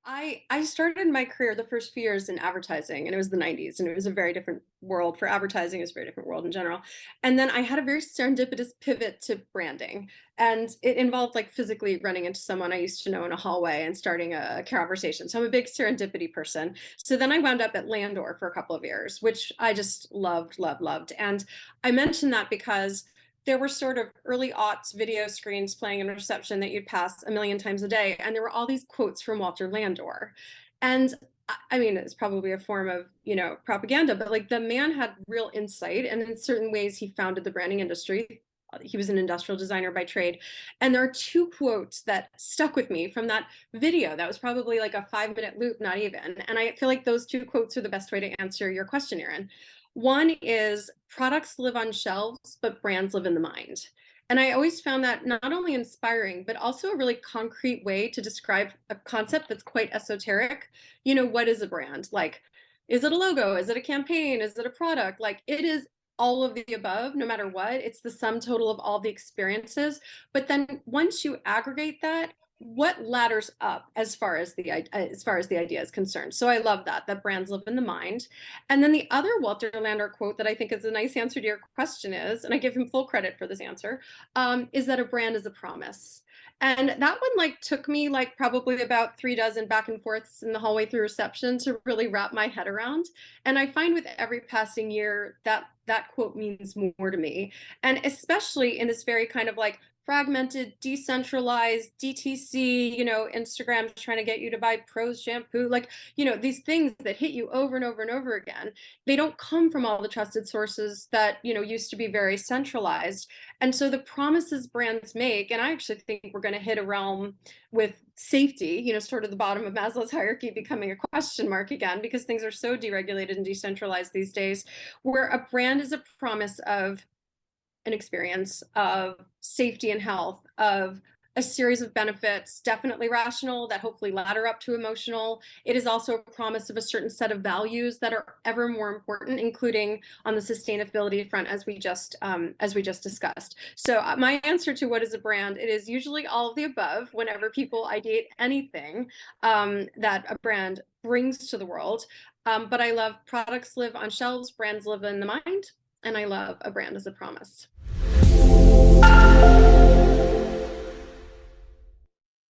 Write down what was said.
I started my career the first few years in advertising, and it was the 90s, and it was a very different world for advertising. It was a very different world in general. And then I had a very serendipitous pivot to branding, and it involved like physically running into someone I used to know in a hallway and starting a conversation. So I'm a big serendipity person. So then I wound up at Landor for a couple of years, which I just loved, loved, loved. And I mentioned that because there were sort of early aughts video screens playing in reception that you'd pass a million times a day. And there were all these quotes from Walter Landor. And I mean, it's probably a form of, propaganda, but like the man had real insight. And in certain ways, he founded the branding industry. He was an industrial designer by trade. And there are two quotes that stuck with me from that video. That was probably like a 5-minute loop, not even. And I feel like those two quotes are the best way to answer your question, Erin. One is products live on shelves, but brands live in the mind. And I always found that not only inspiring, but also a really concrete way to describe a concept that's quite esoteric. What is a brand? Like, is it a logo? Is it a campaign? Is it a product? Like, it is all of the above, no matter what. It's the sum total of all the experiences. But then once you aggregate that, what ladders up as far as the idea is concerned. So I love that brands live in the mind. And then the other Walter Landor quote that I think is a nice answer to your question is, and I give him full credit for this answer, is that a brand is a promise. And that one like took me like probably about 3 dozen back and forths in the hallway through reception to really wrap my head around. And I find with every passing year that that quote means more to me. And especially in this very kind of like fragmented, decentralized, DTC, Instagram's trying to get you to buy Prose shampoo, like, these things that hit you over and over and over again. They don't come from all the trusted sources that, used to be very centralized. And so the promises brands make, and I actually think we're going to hit a realm with safety, sort of the bottom of Maslow's hierarchy becoming a question mark again, because things are so deregulated and decentralized these days, where a brand is a promise of an experience of safety and health, of a series of benefits, definitely rational, that hopefully ladder up to emotional. It is also a promise of a certain set of values that are ever more important, including on the sustainability front, as we just discussed. So my answer to what is a brand, it is usually all of the above. Whenever people ideate anything that a brand brings to the world, but I love products live on shelves, brands live in the mind, and I love a brand as a promise.